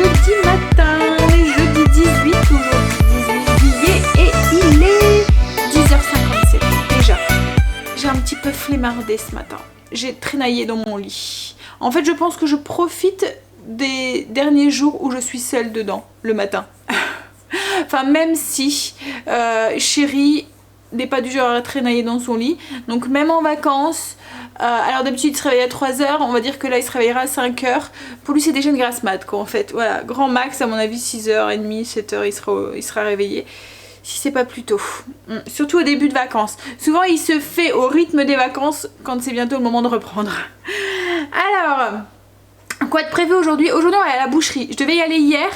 jeudi matin, jeudi 18 aujourd'hui, 18 juillet, et il est 10h57 déjà. J'ai un petit peu flemmardé ce matin, j'ai traînaillé dans mon lit. En fait je pense que je profite des derniers jours où je suis seule dedans, le matin. Enfin même si chéri n'est pas du genre à traînailler dans son lit, donc même en vacances, alors d'habitude il se réveille à 3h, on va dire que là il se réveillera à 5h, pour lui c'est déjà une grasse mat quoi en fait, voilà, grand max à mon avis 6h30, 7h il sera réveillé, si c'est pas plus tôt, surtout au début de vacances, souvent il se fait au rythme des vacances quand c'est bientôt le moment de reprendre. Alors, quoi de prévu aujourd'hui? Aujourd'hui on va aller à la boucherie, je devais y aller hier,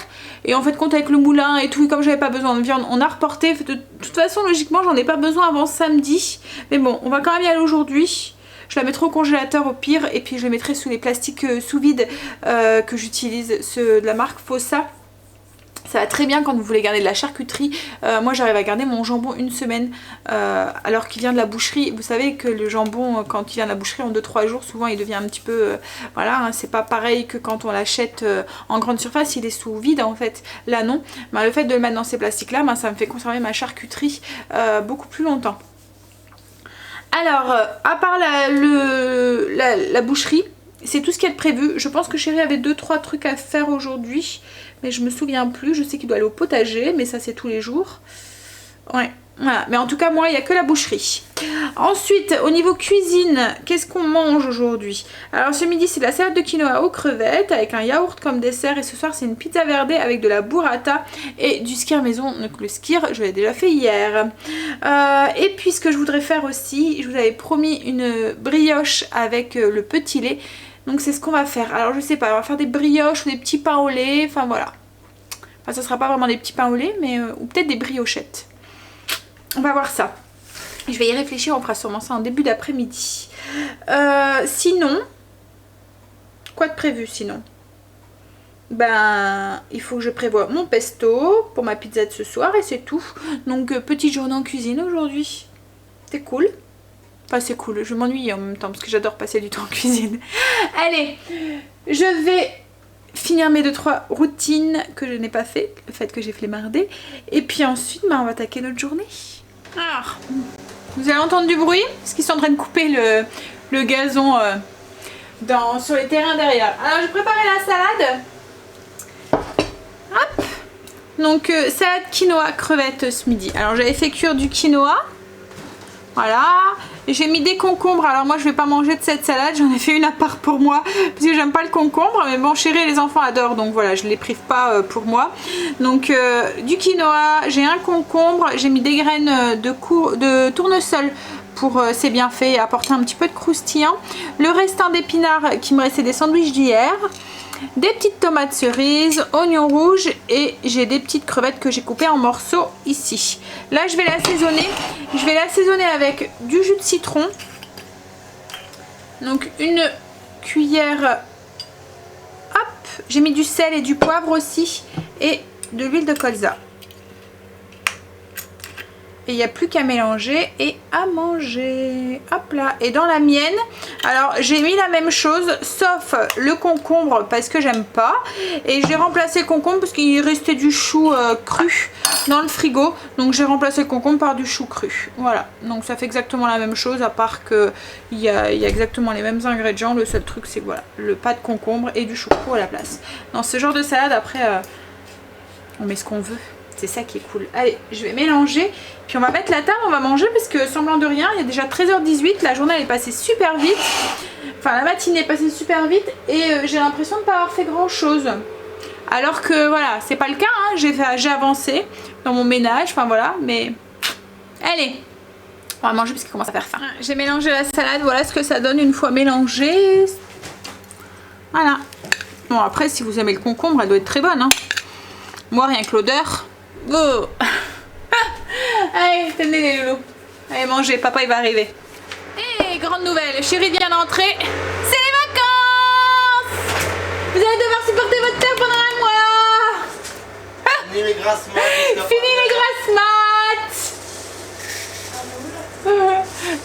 et en fait compte avec le moulin et tout, et comme j'avais pas besoin de viande, on a reporté. De toute façon logiquement j'en ai pas besoin avant samedi, mais bon on va quand même y aller aujourd'hui. Je la mettrai au congélateur au pire, et puis je les mettrai sous les plastiques sous vide que j'utilise, ceux de la marque Fossa. Ça va très bien quand vous voulez garder de la charcuterie. Moi j'arrive à garder mon jambon une semaine alors qu'il vient de la boucherie. Vous savez que le jambon quand il vient de la boucherie en 2-3 jours souvent il devient un petit peu voilà, hein, c'est pas pareil que quand on l'achète en grande surface, il est sous vide en fait. Là non, le fait de le mettre dans ces plastiques là, ça me fait conserver ma charcuterie beaucoup plus longtemps. Alors à part la boucherie, c'est tout ce qu'il y a de prévu. Je pense que chéri avait 2-3 trucs à faire aujourd'hui, mais je me souviens plus. Je sais qu'il doit aller au potager, mais ça c'est tous les jours. Ouais, voilà. Mais en tout cas moi il n'y a que la boucherie. Ensuite au niveau cuisine, qu'est-ce qu'on mange aujourd'hui? Alors ce midi c'est de la salade de quinoa aux crevettes avec un yaourt comme dessert, et ce soir c'est une pizza verde avec de la burrata et du skyr maison. Donc le skyr je l'ai déjà fait hier. Et puis ce que je voudrais faire aussi, je vous avais promis une brioche avec le petit lait. Donc c'est ce qu'on va faire. Alors je sais pas, on va faire des brioches ou des petits pains au lait, enfin voilà. Enfin ça sera pas vraiment des petits pains au lait, mais ou peut-être des briochettes. On va voir ça. Je vais y réfléchir, on fera sûrement ça en début d'après-midi. Sinon, quoi de prévu sinon? Ben, il faut que je prévoie mon pesto pour ma pizza de ce soir et c'est tout. Donc petite journée en cuisine aujourd'hui. C'est cool. Enfin c'est cool, je m'ennuie en même temps parce que j'adore passer du temps en cuisine. Allez, je vais finir mes 2-3 routines que je n'ai pas fait, le fait que j'ai flemmardé. Et puis ensuite, on va attaquer notre journée. Alors, vous allez entendre du bruit parce qu'ils sont en train de couper le gazon sur les terrains derrière. Alors j'ai préparé la salade. Hop. Donc salade quinoa crevettes ce midi. Alors j'avais fait cuire du quinoa. Voilà, j'ai mis des concombres. Alors moi je vais pas manger de cette salade, j'en ai fait une à part pour moi parce que j'aime pas le concombre, mais bon chéri et les enfants adorent, donc voilà, je les prive pas pour moi. Donc du quinoa, j'ai un concombre, j'ai mis des graines de tournesol pour ses bienfaits et apporter un petit peu de croustillant. Le restant d'épinards qui me restait des sandwichs d'hier. Des petites tomates cerises, oignons rouges, et j'ai des petites crevettes que j'ai coupées en morceaux ici. Là je vais l'assaisonner. Je vais l'assaisonner avec du jus de citron. Donc une cuillère. Hop, j'ai mis du sel et du poivre aussi. Et de l'huile de colza. Et il n'y a plus qu'à mélanger et à manger. Hop là. Et dans la mienne, alors j'ai mis la même chose sauf le concombre parce que j'aime pas. Et j'ai remplacé le concombre parce qu'il restait du chou cru dans le frigo. Donc j'ai remplacé le concombre par du chou cru. Voilà. Donc ça fait exactement la même chose à part que il y a exactement les mêmes ingrédients. Le seul truc c'est que voilà, le pas de concombre et du chou cru à la place. Dans ce genre de salade après on met ce qu'on veut. C'est ça qui est cool. Allez, je vais mélanger. Puis on va mettre la table, on va manger parce que semblant de rien, il y a déjà 13h18. La journée elle est passée super vite. Enfin la matinée est passée super vite. Et j'ai l'impression de ne pas avoir fait grand chose. Alors que voilà, c'est pas le cas. Hein. J'ai avancé dans mon ménage. Enfin voilà, mais... Allez, on va manger parce qu'il commence à faire faim. J'ai mélangé la salade. Voilà ce que ça donne une fois mélangée. Voilà. Bon après, si vous aimez le concombre, elle doit être très bonne. Hein. Moi, rien que l'odeur... Oh. Allez, tenez les loulous. Allez, mangez, papa il va arriver. Et grande nouvelle, chérie vient d'entrer. C'est les vacances. Vous allez devoir supporter votre père pendant un mois. Fini les grasses maths. Fini les grasses maths.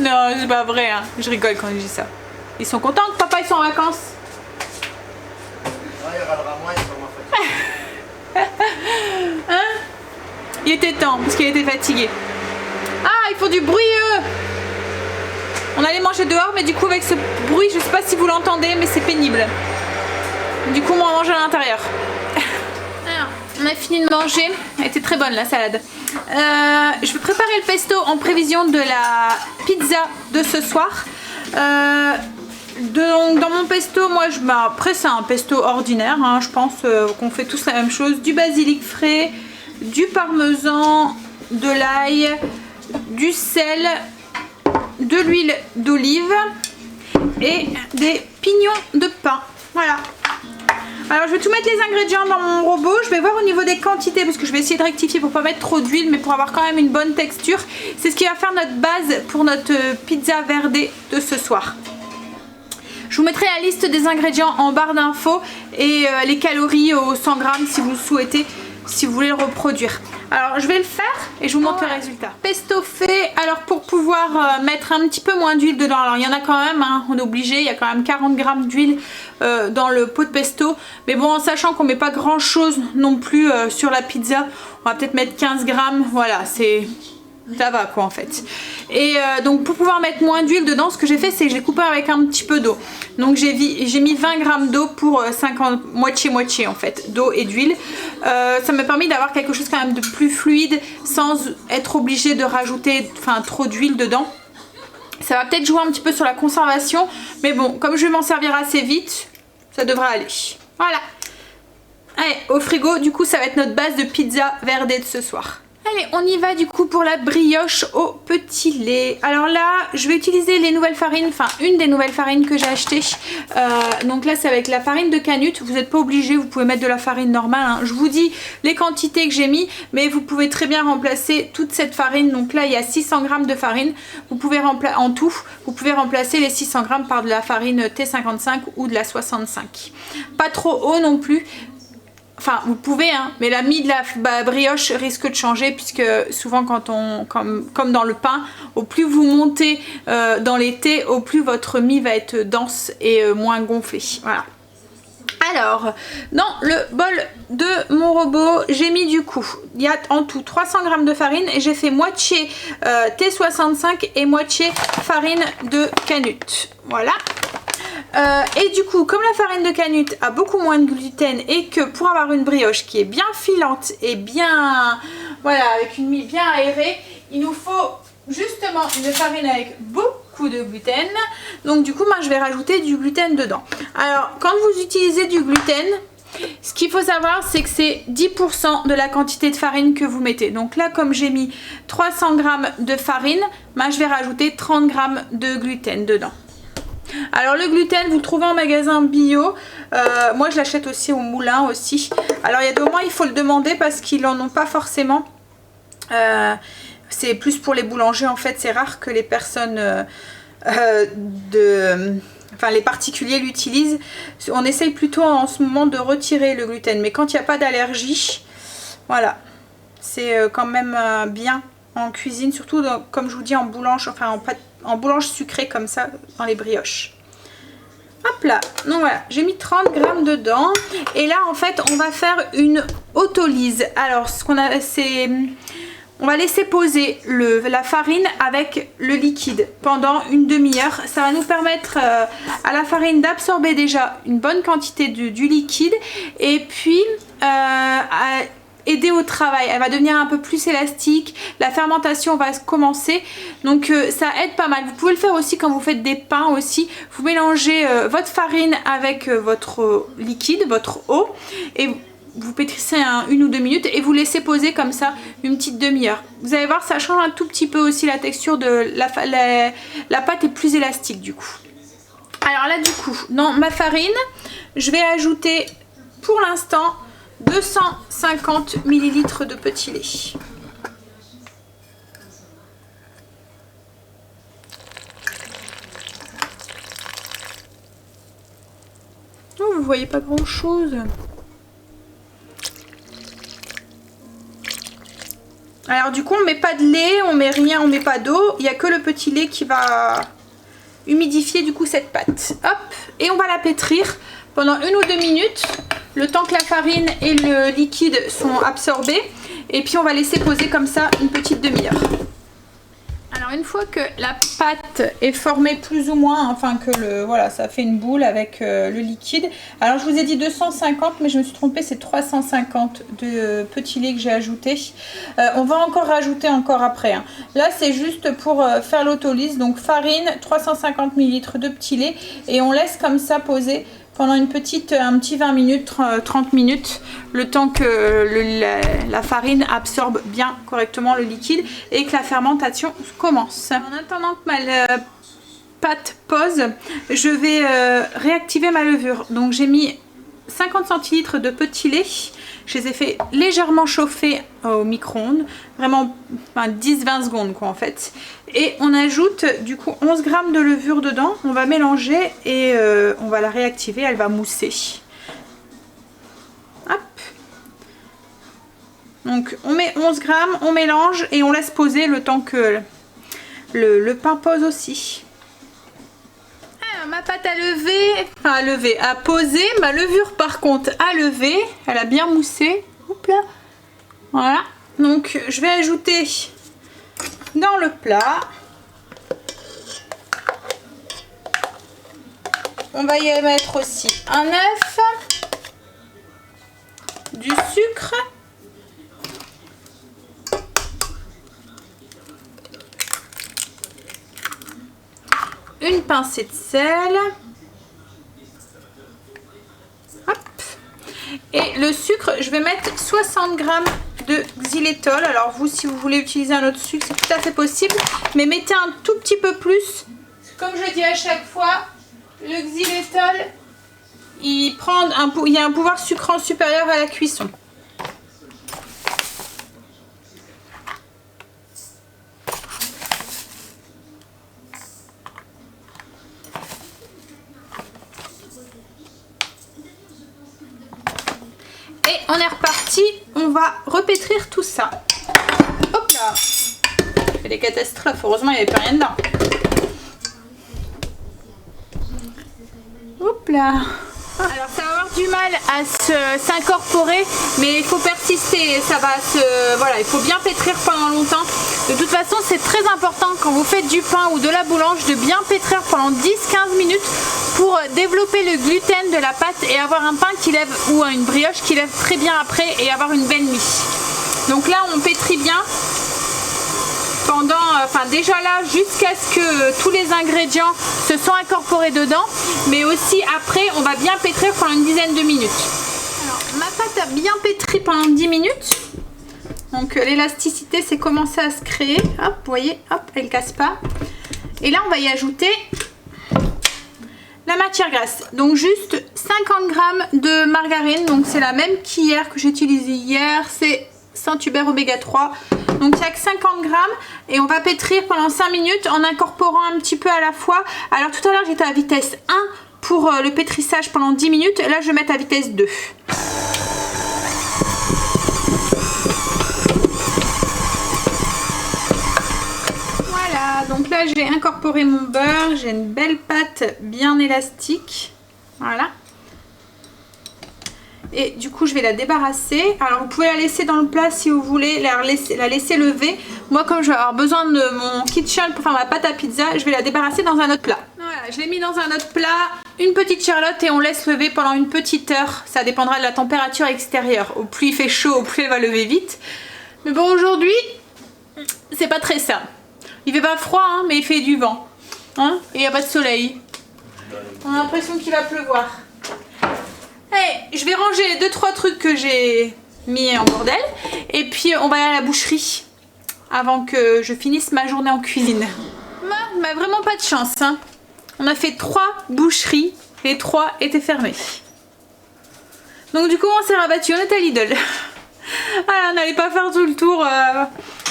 Non, c'est pas vrai, hein. Je rigole quand je dis ça. Ils sont contents que papa ils sont en vacances. Ah, il râlera moins, il sera moins fatigué. Il était temps parce qu'il était fatigué. Ah, il faut du bruit. On allait manger dehors, mais du coup avec ce bruit, je sais pas si vous l'entendez, mais c'est pénible. Du coup, on va manger à l'intérieur. Alors, on a fini de manger. Elle était très bonne la salade. Je vais préparer le pesto en prévision de la pizza de ce soir. Donc, dans mon pesto, moi, après c'est un pesto ordinaire, hein, je pense qu'on fait tous la même chose. Du basilic frais, du parmesan, de l'ail, du sel, de l'huile d'olive et des pignons de pain. Voilà. Alors je vais tout mettre les ingrédients dans mon robot. Je vais voir au niveau des quantités parce que je vais essayer de rectifier pour pas mettre trop d'huile, mais pour avoir quand même une bonne texture. C'est ce qui va faire notre base pour notre pizza verdée de ce soir. Je vous mettrai la liste des ingrédients en barre d'infos et les calories au 100 grammes si vous le souhaitez, si vous voulez le reproduire. Alors je vais le faire et je vous montre le résultat. Pesto fait, alors pour pouvoir mettre un petit peu moins d'huile dedans, alors il y en a quand même, hein, on est obligé, il y a quand même 40 grammes d'huile dans le pot de pesto. Mais bon, en sachant qu'on met pas grand chose non plus sur la pizza, on va peut-être mettre 15 grammes, voilà, ça va quoi en fait. Et donc pour pouvoir mettre moins d'huile dedans, ce que j'ai fait c'est que j'ai coupé avec un petit peu d'eau. Donc j'ai mis 20 grammes d'eau pour 50, moitié en fait, d'eau et d'huile. Ça m'a permis d'avoir quelque chose quand même de plus fluide sans être obligé de rajouter trop d'huile dedans. Ça va peut-être jouer un petit peu sur la conservation, mais bon, comme je vais m'en servir assez vite, ça devrait aller. Voilà. Allez, au frigo, du coup ça va être notre base de pizza verdée de ce soir. Allez, on y va du coup pour la brioche au petit lait. Alors là, je vais utiliser les nouvelles farines, enfin une des nouvelles farines que j'ai achetées. Donc là, c'est avec la farine de canut. Vous n'êtes pas obligé, vous pouvez mettre de la farine normale, hein. Je vous dis les quantités que j'ai mis, mais vous pouvez très bien remplacer toute cette farine. Donc là, il y a 600 grammes de farine. Vous pouvez en tout, vous pouvez remplacer les 600 grammes par de la farine T55 ou de la 65. Pas trop haut non plus. Enfin, vous pouvez, hein, mais la mie de la brioche risque de changer puisque souvent quand comme dans le pain, au plus vous montez dans les thés, au plus votre mie va être dense et moins gonflée. Voilà. Alors, dans le bol de mon robot, j'ai mis du coup, il y a en tout 300 grammes de farine et j'ai fait moitié T65 et moitié farine de canut. Voilà. Et du coup, comme la farine de canut a beaucoup moins de gluten et que pour avoir une brioche qui est bien filante et bien, voilà, avec une mie bien aérée, il nous faut justement une farine avec beaucoup de gluten. Donc du coup, moi je vais rajouter du gluten dedans. Alors, quand vous utilisez du gluten, ce qu'il faut savoir, c'est que c'est 10% de la quantité de farine que vous mettez. Donc là, comme j'ai mis 300 grammes de farine, moi je vais rajouter 30 grammes de gluten dedans. Alors le gluten, vous le trouvez en magasin bio. Moi je l'achète aussi au moulin aussi. Alors il y a des moments il faut le demander parce qu'ils n'en ont pas forcément. C'est plus pour les boulangers en fait. C'est rare que les personnes les particuliers l'utilisent. On essaye plutôt en ce moment de retirer le gluten. Mais quand il n'y a pas d'allergie, voilà. C'est quand même bien en cuisine. Surtout comme je vous dis en boulange, enfin en boulange sucrée comme ça dans les brioches. Hop là, donc voilà, j'ai mis 30 grammes dedans et là en fait on va faire une autolyse. Alors ce qu'on a, c'est on va laisser poser la farine avec le liquide pendant une demi-heure. Ça va nous permettre à la farine d'absorber déjà une bonne quantité du liquide et puis aider au travail. Elle va devenir un peu plus élastique, la fermentation va commencer, donc ça aide pas mal. Vous pouvez le faire aussi quand vous faites des pains aussi. Vous mélangez votre farine avec votre liquide, votre eau, et vous pétrissez 1 ou 2 minutes et vous laissez poser comme ça une petite demi-heure. Vous allez voir, ça change un tout petit peu aussi la texture de la pâte est plus élastique du coup. Alors là du coup, dans ma farine, je vais ajouter pour l'instant 250 ml de petit lait. Oh, vous voyez pas grand chose. Alors du coup on met pas de lait, on met rien, on met pas d'eau. Il n'y a que le petit lait qui va humidifier du coup cette pâte. Hop, et on va la pétrir pendant 1 ou 2 minutes. le temps que la farine et le liquide sont absorbés. Et puis on va laisser poser comme ça une petite demi-heure. Alors une fois que la pâte est formée plus ou moins, enfin que voilà, ça fait une boule avec le liquide. Alors je vous ai dit 250 mais je me suis trompée, c'est 350 de petit lait que j'ai ajouté. On va encore rajouter encore après. Hein. Là c'est juste pour faire l'autolyse, donc farine, 350 ml de petit lait et on laisse comme ça poser pendant un petit 20 minutes, 30 minutes, le temps que la farine absorbe bien correctement le liquide et que la fermentation commence. En attendant que ma pâte pose, je vais réactiver ma levure. Donc j'ai mis 50 centilitres de petit lait. Je les ai fait légèrement chauffer au micro-ondes, vraiment 10-20 secondes quoi en fait. Et on ajoute du coup 11 g de levure dedans, on va mélanger et on va la réactiver, elle va mousser. Hop. Donc on met 11 g, on mélange et on laisse poser le temps que le pain pose aussi. Ma pâte a posé, ma levure par contre a levé, elle a bien moussé. Hop là. Voilà, donc je vais ajouter dans le plat. On va y mettre aussi un œuf, du sucre, une pincée de sel. Hop. Et le sucre, je vais mettre 60 g de xylitol. Alors vous, si vous voulez utiliser un autre sucre, c'est tout à fait possible. Mais mettez un tout petit peu plus. Comme je dis à chaque fois, le xylitol, il y a un pouvoir sucrant supérieur à la cuisson. Et on est reparti, on va repétrir tout ça. Hop là, c'est des catastrophes, heureusement il n'y avait plus rien dedans. Hop là. Alors ça va avoir du mal à s'incorporer, mais il faut persister, ça va voilà, il faut bien pétrir pendant longtemps. De toute façon c'est très important quand vous faites du pain ou de la boulange de bien pétrir pendant 10-15 minutes pour développer le gluten de la pâte et avoir un pain qui lève ou une brioche qui lève très bien après et avoir une belle mie. Donc là on pétrit bien pendant, déjà là jusqu'à ce que tous les ingrédients se sont incorporés dedans, mais aussi après on va bien pétrir pendant une dizaine de minutes. Alors, ma pâte a bien pétri pendant 10 minutes, donc l'élasticité s'est commencé à se créer, hop, vous voyez, hop, elle casse pas. Et là on va y ajouter la matière grasse, donc juste 50 g de margarine, donc c'est la même qu'hier, que j'ai utilisée hier, c'est Saint-Hubert oméga 3. Donc il n'y a que 50 g et on va pétrir pendant 5 minutes en incorporant un petit peu à la fois. Alors tout à l'heure j'étais à vitesse 1 pour le pétrissage pendant 10 minutes. Là je vais mettre à vitesse 2. Voilà, donc là j'ai incorporé mon beurre. J'ai une belle pâte bien élastique. Voilà. Et du coup je vais la débarrasser. Alors vous pouvez la laisser dans le plat si vous voulez, la laisser lever. Moi comme je vais avoir besoin de mon kitchen pour faire ma pâte à pizza, je vais la débarrasser dans un autre plat. Voilà, je l'ai mis dans un autre plat, une petite charlotte et on laisse lever pendant une petite heure. Ça dépendra de la température extérieure. Au plus il fait chaud, au plus elle va lever vite. Mais bon, aujourd'hui c'est pas très ça. Il fait pas froid hein, mais il fait du vent hein, et il n'y a pas de soleil. On a l'impression qu'il va pleuvoir. Hey, je vais ranger les 2-3 trucs que j'ai mis en bordel et puis on va aller à la boucherie avant que je finisse ma journée en cuisine. On n'a vraiment pas de chance hein. On a fait 3 boucheries, les 3 étaient fermées. Donc du coup on s'est rabattu, on est à Lidl. Voilà, on n'allait pas faire tout le tour.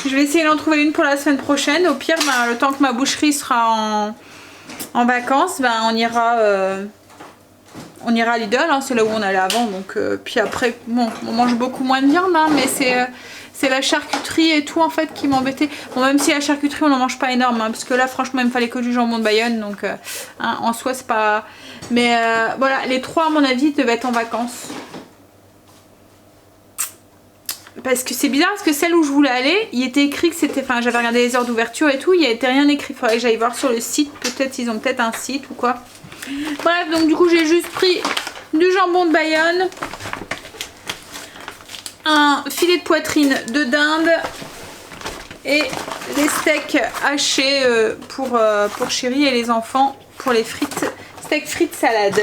Je vais essayer d'en trouver une pour la semaine prochaine. Au pire, le temps que ma boucherie sera en vacances, on ira à Lidl, hein, c'est là où on allait avant. Donc, puis après, bon, on mange beaucoup moins de viande, hein, mais c'est la charcuterie et tout en fait qui m'embêtait. Bon, même si la charcuterie on n'en mange pas énorme, hein, parce que là franchement il me fallait que du jambon de Bayonne, donc hein, en soi c'est pas... Mais voilà, les 3 à mon avis devaient être en vacances. parce que c'est bizarre, parce que celle où je voulais aller, il était écrit que c'était, enfin j'avais regardé les heures d'ouverture et tout, il n'y était rien écrit. Il faudrait que j'aille voir sur le site, peut-être ils ont peut-être un site ou quoi. Bref, donc du coup j'ai juste pris du jambon de Bayonne, un filet de poitrine de dinde et des steaks hachés pour chérie et les enfants pour les frites. Steak frites salade.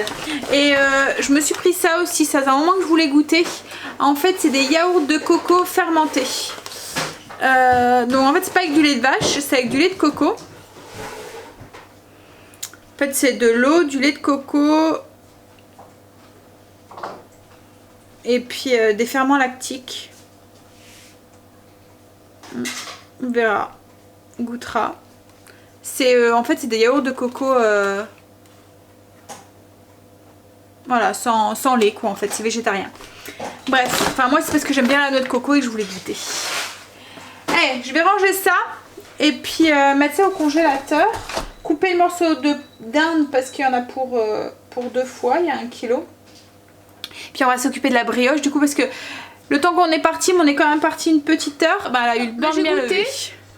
Et je me suis pris ça aussi, ça faisait un moment que je voulais goûter. En fait c'est des yaourts de coco fermentés. Donc en fait c'est pas avec du lait de vache, c'est avec du lait de coco. En fait c'est de l'eau, du lait de coco et puis des ferments lactiques. On verra, on goûtera. C'est en fait c'est des yaourts de coco voilà, sans lait quoi en fait, c'est végétarien. Bref, enfin moi c'est parce que j'aime bien la noix de coco et que je voulais goûter. Allez, je vais ranger ça et puis mettre ça au congélateur. Couper le morceau de dinde parce qu'il y en a pour 2 fois, il y a 1 kilo. Puis on va s'occuper de la brioche du coup parce que le temps qu'on est parti, mais on est quand même parti une petite heure. Bah elle a eu le temps de bien lever.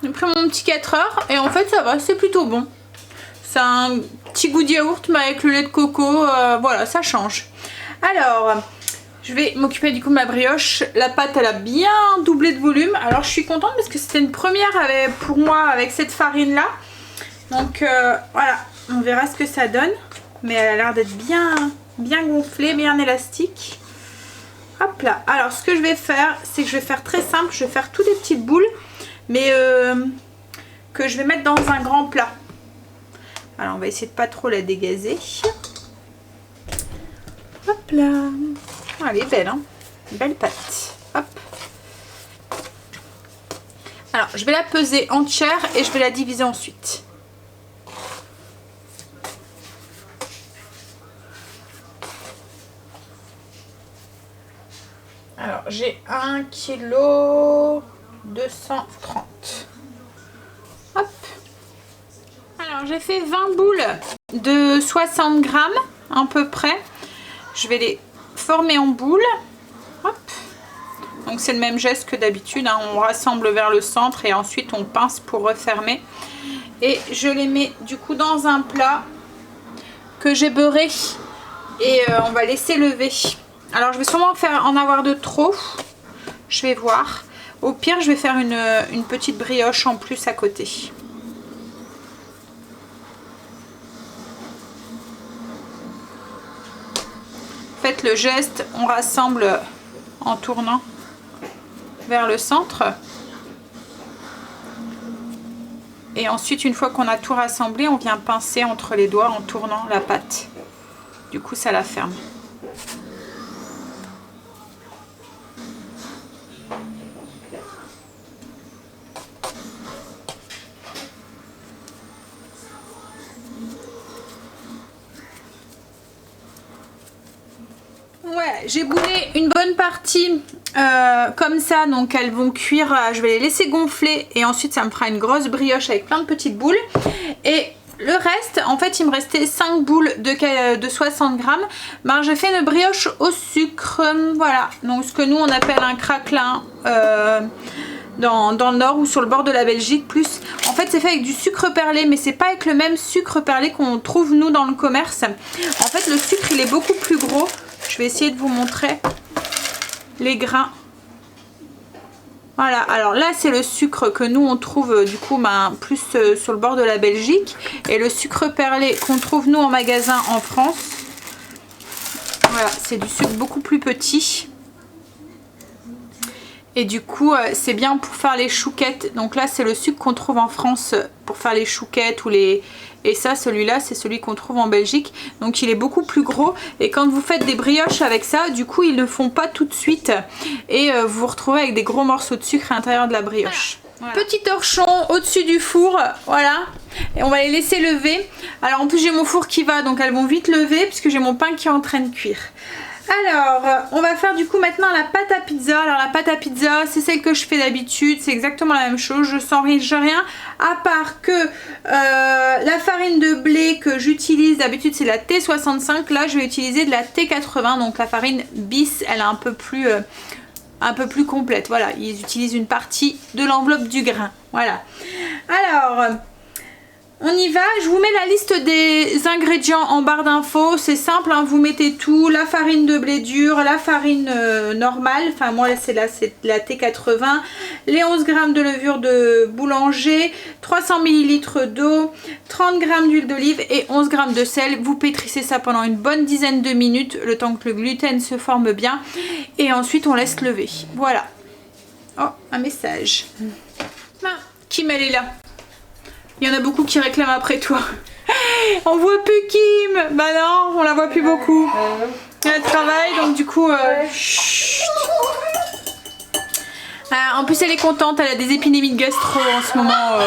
J'ai pris mon petit 4 heures et en fait ça va, c'est plutôt bon. C'est un petit goût de yaourt mais avec le lait de coco, voilà, ça change. Alors, je vais m'occuper du coup de ma brioche. La pâte, elle a bien doublé de volume. Alors, je suis contente parce que c'était une première pour moi avec cette farine-là. Donc, voilà, on verra ce que ça donne. Mais elle a l'air d'être bien gonflée, bien élastique. Hop là. Alors, ce que je vais faire, c'est que je vais faire très simple. Je vais faire toutes des petites boules, mais que je vais mettre dans un grand plat. Alors on va essayer de pas trop la dégazer. Hop là. Ah, elle est belle, hein. Belle pâte. Hop. Alors je vais la peser entière et je vais la diviser ensuite. Alors j'ai 1 kg 230. Hop. Alors j'ai fait 20 boules de 60 grammes à peu près. Je vais les former en boules. Hop. Donc c'est le même geste que d'habitude, hein. On rassemble vers le centre et ensuite on pince pour refermer. Et je les mets du coup dans un plat que j'ai beurré et on va laisser lever. Alors je vais sûrement en avoir de trop. Je vais voir. Au pire je vais faire une petite brioche en plus à côté. Faites le geste, on rassemble en tournant vers le centre. Et ensuite, une fois qu'on a tout rassemblé, on vient pincer entre les doigts en tournant la pâte. Du coup, ça la ferme. Ouais, j'ai boulé une bonne partie comme ça, donc elles vont cuire, je vais les laisser gonfler et ensuite ça me fera une grosse brioche avec plein de petites boules. Et le reste, en fait il me restait 5 boules de 60 grammes. Ben, j'ai fait une brioche au sucre, voilà, donc ce que nous on appelle un craquelin dans le nord ou sur le bord de la Belgique. Plus en fait c'est fait avec du sucre perlé, mais c'est pas avec le même sucre perlé qu'on trouve nous dans le commerce. En fait le sucre il est beaucoup plus gros. Je vais essayer de vous montrer les grains. Voilà, alors là c'est le sucre que nous on trouve du coup plus sur le bord de la Belgique. Et le sucre perlé qu'on trouve nous en magasin en France. Voilà, c'est du sucre beaucoup plus petit. Et du coup c'est bien pour faire les chouquettes. Donc là c'est le sucre qu'on trouve en France pour faire les chouquettes ou les... Et ça, celui-là, c'est celui qu'on trouve en Belgique. Donc il est beaucoup plus gros. Et quand vous faites des brioches avec ça, du coup, ils ne font pas tout de suite. Et vous vous retrouvez avec des gros morceaux de sucre à l'intérieur de la brioche. Voilà. Petit torchon au-dessus du four. Voilà. Et on va les laisser lever. Alors en plus, j'ai mon four qui va. Donc elles vont vite lever puisque j'ai mon pain qui est en train de cuire. Alors, on va faire du coup maintenant la pâte à pizza. Alors la pâte à pizza, c'est celle que je fais d'habitude. C'est exactement la même chose. Je s'enrichis rien. À part que la farine de blé que j'utilise d'habitude, c'est la T65. Là, je vais utiliser de la T80. Donc la farine bis, elle est un peu plus un peu plus complète. Voilà, ils utilisent une partie de l'enveloppe du grain. Voilà. Alors, on y va. Je vous mets la liste des ingrédients en barre d'infos. C'est simple, hein, vous mettez tout. La farine de blé dur, la farine normale. Enfin, moi, c'est la T80. Les 11 g de levure de boulanger. 300 ml d'eau. 30 g d'huile d'olive et 11 g de sel. Vous pétrissez ça pendant une bonne dizaine de minutes, le temps que le gluten se forme bien. Et ensuite, on laisse lever. Voilà. Oh, un message. Kim, elle est là. Il y en a beaucoup qui réclament après toi. On voit plus Kim. Bah non, on la voit plus beaucoup. Elle travaille, donc du coup... en plus, elle est contente. Elle a des épidémies de gastro en ce moment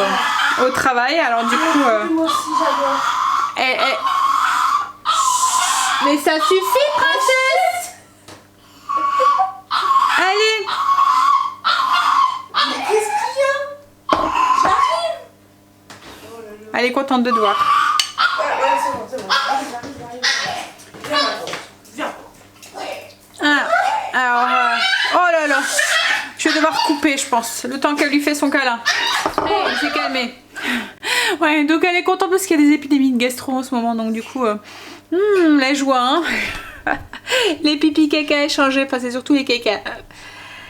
au travail. Alors du coup... Moi aussi, j'adore. Mais ça suffit, princesse. Allez. Mais qu'est-ce qu'il y a? J'arrive. Elle est contente de te voir. Ouais, c'est bon, c'est bon. J'arrive. Viens, viens. Ah, alors, oh là là, je vais devoir couper, je pense, le temps qu'elle lui fait son câlin. Elle s'est calmée. Ouais, donc elle est contente parce qu'il y a des épidémies de gastro en ce moment, donc du coup, la joie, hein. Les pipis caca échangés, enfin c'est surtout les caca.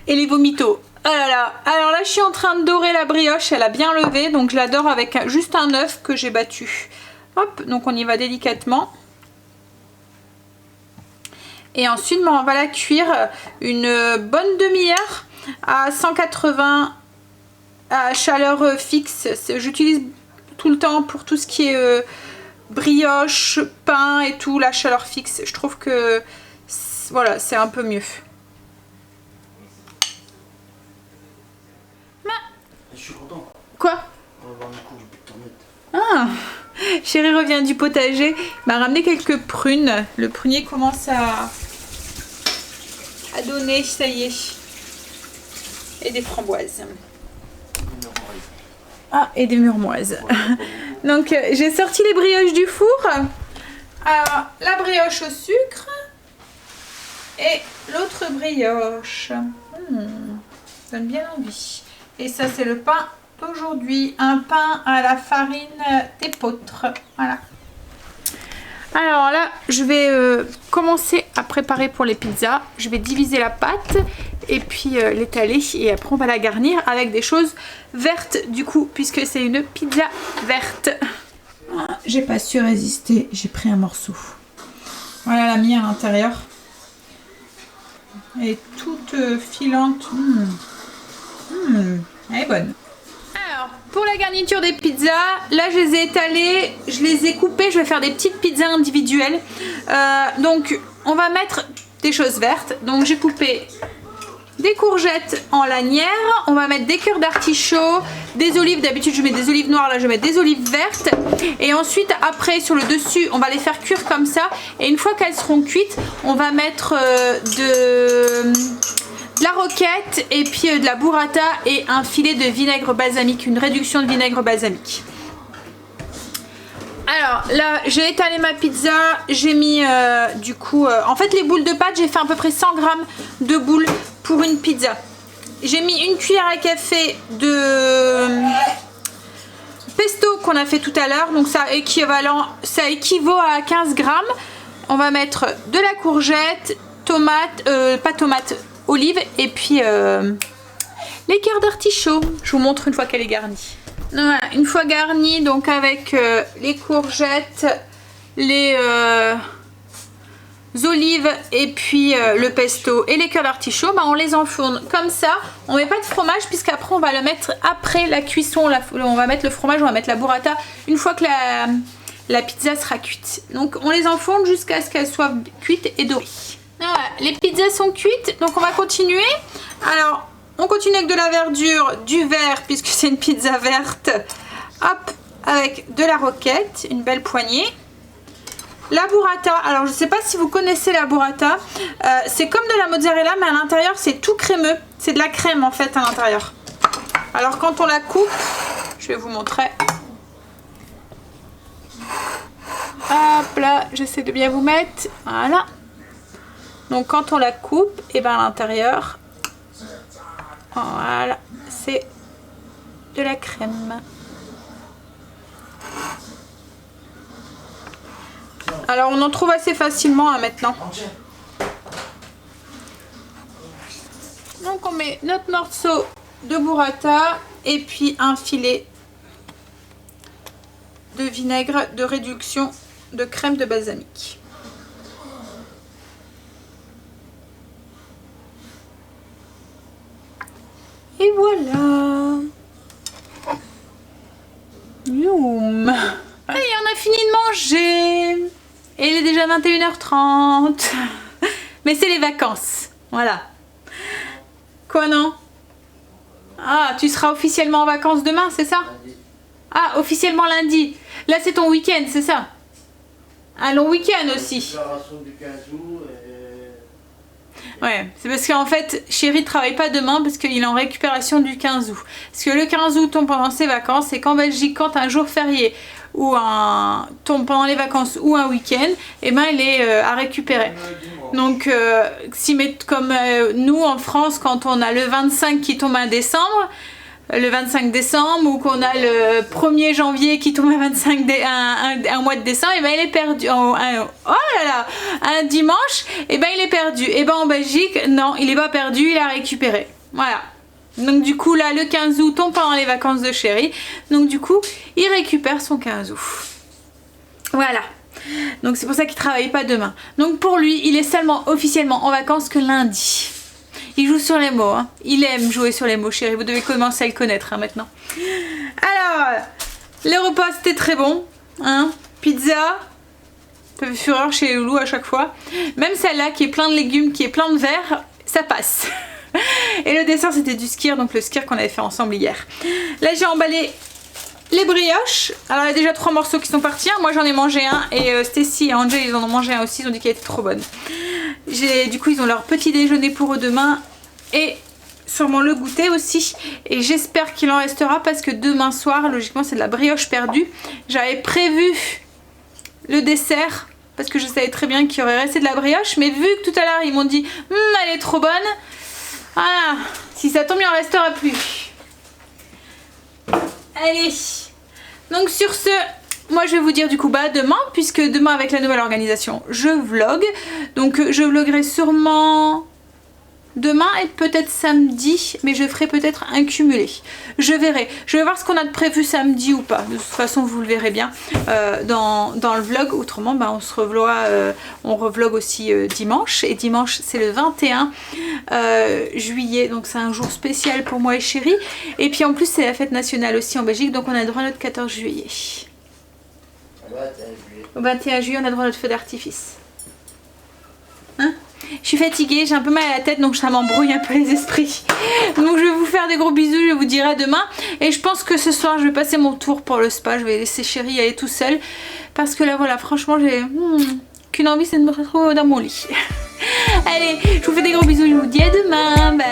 Et les vomitos. Oh là là. Alors là, je suis en train de dorer la brioche, elle a bien levé, donc je la dore avec juste un œuf que j'ai battu. Hop, donc on y va délicatement. Et ensuite, on va la cuire une bonne demi-heure à 180 à chaleur fixe. J'utilise tout le temps pour tout ce qui est brioche, pain et tout, la chaleur fixe. Je trouve que voilà, c'est un peu mieux. Je suis content. Quoi? On va voir le coup, je peux t'en mettre. Ah, Chérie revient du potager, m'a ramené quelques prunes. Le prunier commence à donner, ça y est. Et des framboises. Ah, et des murmoises. Donc j'ai sorti les brioches du four. Alors la brioche au sucre et l'autre brioche. Ça donne bien envie. Et ça c'est le pain d'aujourd'hui, un pain à la farine d'épeautre. Voilà. Alors là, je vais commencer à préparer pour les pizzas. Je vais diviser la pâte et puis l'étaler et après on va la garnir avec des choses vertes du coup, puisque c'est une pizza verte. J'ai pas su résister, j'ai pris un morceau. Voilà la mienne à l'intérieur. Elle est toute filante. Elle est bonne. Alors, pour la garniture des pizzas, là je les ai étalées, je les ai coupées, je vais faire des petites pizzas individuelles. Donc on va mettre des choses vertes. Donc j'ai coupé des courgettes en lanières, on va mettre des cœurs d'artichaut, des olives, d'habitude je mets des olives noires, là je mets des olives vertes. Et ensuite après sur le dessus on va les faire cuire comme ça. Et une fois qu'elles seront cuites, on va mettre de la roquette et puis de la burrata et un filet de vinaigre balsamique, une réduction de vinaigre balsamique. Alors là j'ai étalé ma pizza, j'ai mis du coup en fait les boules de pâte, j'ai fait à peu près 100 g de boules pour une pizza. J'ai mis une cuillère à café de pesto qu'on a fait tout à l'heure, donc ça équivaut à 15 g. On va mettre de la courgette, tomate, pas tomate, olive et puis les cœurs d'artichaut. Je vous montre une fois qu'elle est garnie. Voilà, une fois garnie, donc avec les courgettes, les olives et puis le pesto et les cœurs d'artichaut, bah, on les enfourne comme ça. On met pas de fromage puisqu'après on va le mettre après la cuisson. On va mettre le fromage, on va mettre la burrata une fois que la pizza sera cuite. Donc on les enfourne jusqu'à ce qu'elles soient cuites et dorées. Voilà, les pizzas sont cuites, donc on va continuer. Alors on continue avec de la verdure, du vert puisque c'est une pizza verte. Hop, avec de la roquette, une belle poignée. La burrata, alors je sais pas si vous connaissez la burrata, c'est comme de la mozzarella mais à l'intérieur c'est tout crémeux. C'est de la crème en fait à l'intérieur. Alors quand on la coupe, je vais vous montrer. Hop là, j'essaie de bien vous mettre, voilà. Donc quand on la coupe, et ben à l'intérieur, Voilà, c'est de la crème. Alors on en trouve assez facilement hein, maintenant. Donc on met notre morceau de burrata et puis un filet de vinaigre de réduction de crème de balsamique. Et voilà. Youm. Et on a fini de manger. Et il est déjà 21h30. Mais c'est les vacances. Voilà. Quoi non? Ah, tu seras officiellement en vacances demain, c'est ça? Ah, officiellement lundi. Là, c'est ton week-end, c'est ça? Un long week-end aussi. Ouais, c'est parce qu'en fait, Chéri travaille pas demain parce qu'il est en récupération du 15 août. Parce que le 15 août tombe pendant ses vacances et qu'en Belgique, quand un jour férié ou tombe pendant les vacances ou un week-end, et ben il est à récupérer. Donc, comme nous en France, quand on a le 25 qui tombe un décembre, le 25 décembre ou qu'on a le 1er janvier qui tombe un mois de décembre, et ben il est perdu. Oh là là, un dimanche, et ben il est perdu. Et ben en Belgique, non, il est pas perdu, il a récupéré. Voilà. Donc du coup là, le 15 août tombe pendant les vacances de Chéri. Donc du coup, il récupère son 15 août. Voilà. Donc c'est pour ça qu'il travaille pas demain. Donc pour lui, il est seulement officiellement en vacances que lundi. Il joue sur les mots, hein. Il aime jouer sur les mots, Chéri. Vous devez commencer à le connaître hein, maintenant. Alors, le repas c'était très bon. Hein. Pizza, ça fait fureur chez Loulou à chaque fois. Même celle-là qui est plein de légumes, qui est plein de verre, ça passe. Et le dessert c'était du skyr, donc le skyr qu'on avait fait ensemble hier. Là j'ai emballé les brioches. Alors il y a déjà 3 morceaux qui sont partis. Moi j'en ai mangé un et Stacy et Angel ils en ont mangé un aussi. Ils ont dit qu'elle était trop bonne. Du coup ils ont leur petit déjeuner pour eux demain et sûrement le goûter aussi. Et j'espère qu'il en restera parce que demain soir logiquement c'est de la brioche perdue. J'avais prévu le dessert parce que je savais très bien qu'il y aurait resté de la brioche. Mais vu que tout à l'heure ils m'ont dit elle est trop bonne. Voilà, si ça tombe il en restera plus. Allez, donc sur ce, moi je vais vous dire du coup demain, puisque demain avec la nouvelle organisation je vlog. Donc je vloguerai sûrement demain et peut-être samedi, mais je ferai peut-être un cumulé. Je verrai, je vais voir ce qu'on a de prévu samedi ou pas. De toute façon vous le verrez bien dans le vlog. Autrement on se revlogue, on revlog aussi dimanche. Et dimanche c'est le 21 juillet, donc c'est un jour spécial pour moi et Chéri. Et puis en plus c'est la fête nationale aussi en Belgique, donc on a le droit à notre 14 juillet. Au 21 juillet on a le droit à notre feu d'artifice. Hein? Je suis fatiguée, j'ai un peu mal à la tête donc ça m'embrouille un peu les esprits. Donc je vais vous faire des gros bisous, je vous dirai à demain. Et je pense que ce soir je vais passer mon tour pour le spa, je vais laisser Chéri aller tout seul. Parce que là voilà, franchement j'ai qu'une envie c'est de me retrouver dans mon lit. Allez, je vous fais des gros bisous, je vous dis à demain, bye.